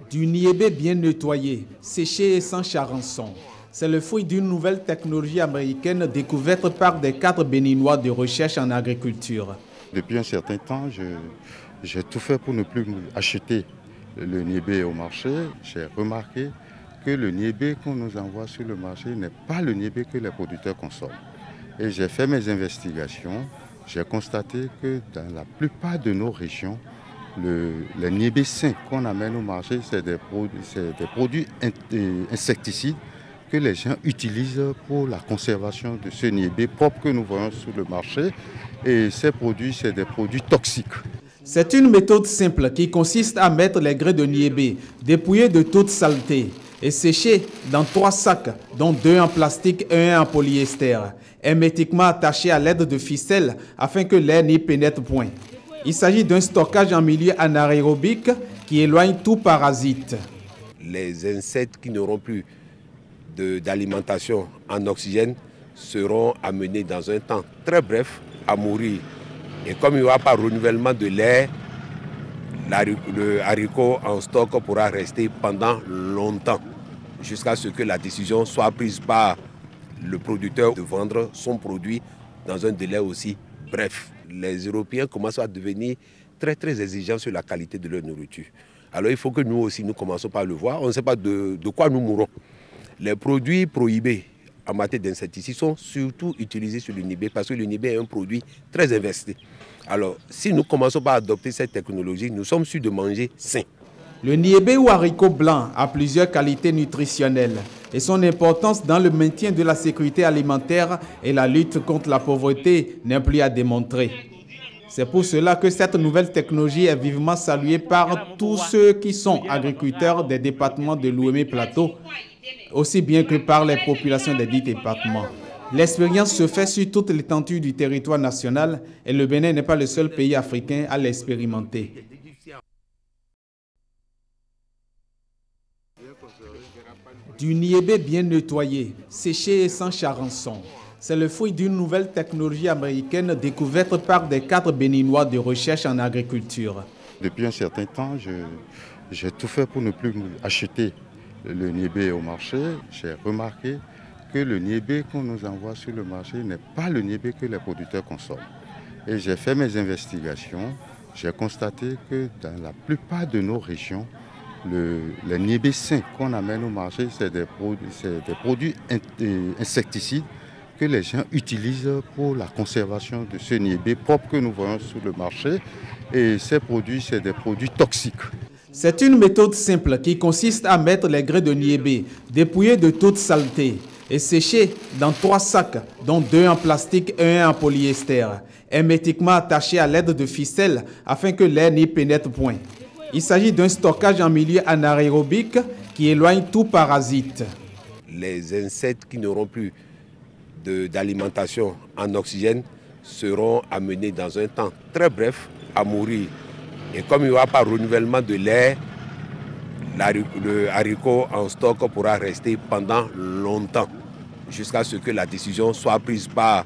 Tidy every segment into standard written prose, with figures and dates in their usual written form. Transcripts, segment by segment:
Du niébé bien nettoyé, séché et sans charançon. C'est le fruit d'une nouvelle technologie américaine découverte par des cadres béninois de recherche en agriculture. Depuis un certain temps, j'ai tout fait pour ne plus acheter le niébé au marché. J'ai remarqué que le niébé qu'on nous envoie sur le marché n'est pas le niébé que les producteurs consomment. Et j'ai fait mes investigations. J'ai constaté que dans la plupart de nos régions, les niébés sains qu'on amène au marché, c'est des produits insecticides que les gens utilisent pour la conservation de ce niébé propre que nous voyons sur le marché. Et ces produits, c'est des produits toxiques. C'est une méthode simple qui consiste à mettre les grains de niébé dépouillés de toute saleté et séchés dans 3 sacs, dont 2 en plastique et 1 en polyester, hermétiquement attachés à l'aide de ficelles afin que l'air n'y pénètre point. Il s'agit d'un stockage en milieu anaérobique qui éloigne tout parasite. Les insectes qui n'auront plus d'alimentation en oxygène seront amenés dans un temps très bref à mourir. Et comme il n'y aura pas renouvellement de l'air, le haricot en stock pourra rester pendant longtemps, jusqu'à ce que la décision soit prise par le producteur de vendre son produit dans un délai aussi bref. Les Européens commencent à devenir très exigeants sur la qualité de leur nourriture. Alors il faut que nous aussi, nous commençons par le voir. On ne sait pas de quoi nous mourrons. Les produits prohibés en matière d'insecticides sont surtout utilisés sur le niébé parce que le niébé est un produit très investi. Alors, si nous commençons par adopter cette technologie, nous sommes sûrs de manger sain. Le niébé ou haricot blanc a plusieurs qualités nutritionnelles et son importance dans le maintien de la sécurité alimentaire et la lutte contre la pauvreté n'est plus à démontrer. C'est pour cela que cette nouvelle technologie est vivement saluée par tous ceux qui sont agriculteurs des départements de l'Ouémé Plateau, aussi bien que par les populations des dits départements. L'expérience se fait sur toute l'étendue du territoire national et le Bénin n'est pas le seul pays africain à l'expérimenter. Du niébé bien nettoyé, séché et sans charançon. C'est le fruit d'une nouvelle technologie américaine découverte par des cadres béninois de recherche en agriculture. Depuis un certain temps, j'ai tout fait pour ne plus acheter le niébé au marché. J'ai remarqué que le niébé qu'on nous envoie sur le marché n'est pas le niébé que les producteurs consomment. Et j'ai fait mes investigations. J'ai constaté que dans la plupart de nos régions, les niébés sains qu'on amène au marché, c'est des produits insecticides que les gens utilisent pour la conservation de ce niébé propre que nous voyons sur le marché. Et ces produits, c'est des produits toxiques. C'est une méthode simple qui consiste à mettre les grains de niébé dépouillés de toute saleté et séchés dans 3 sacs, dont 2 en plastique et 1 en polyester, hermétiquement attachés à l'aide de ficelles afin que l'air n'y pénètre point. Il s'agit d'un stockage en milieu anaérobique qui éloigne tout parasite. Les insectes qui n'auront plus d'alimentation en oxygène seront amenés dans un temps très bref à mourir. Et comme il n'y aura pas renouvellement de l'air, le haricot en stock pourra rester pendant longtemps, jusqu'à ce que la décision soit prise par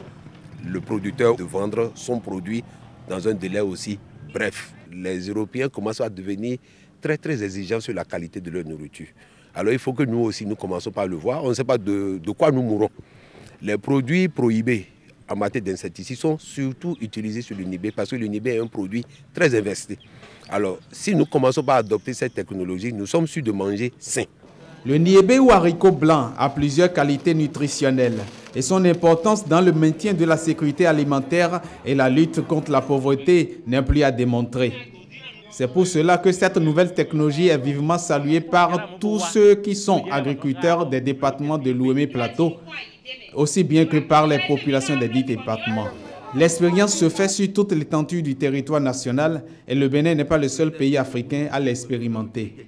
le producteur de vendre son produit dans un délai aussi bref. Les Européens commencent à devenir très exigeants sur la qualité de leur nourriture. Alors il faut que nous aussi, nous commençons par le voir. On ne sait pas de quoi nous mourons. Les produits prohibés en matière d'insecticides sont surtout utilisés sur le niébé parce que le niébé est un produit très investi. Alors, si nous commençons par adopter cette technologie, nous sommes sûrs de manger sain. Le niébé ou haricot blanc a plusieurs qualités nutritionnelles et son importance dans le maintien de la sécurité alimentaire et la lutte contre la pauvreté n'est plus à démontrer. C'est pour cela que cette nouvelle technologie est vivement saluée par tous ceux qui sont agriculteurs des départements de l'Ouémé Plateau, aussi bien que par les populations des dits départements. L'expérience se fait sur toute l'étendue du territoire national et le Bénin n'est pas le seul pays africain à l'expérimenter.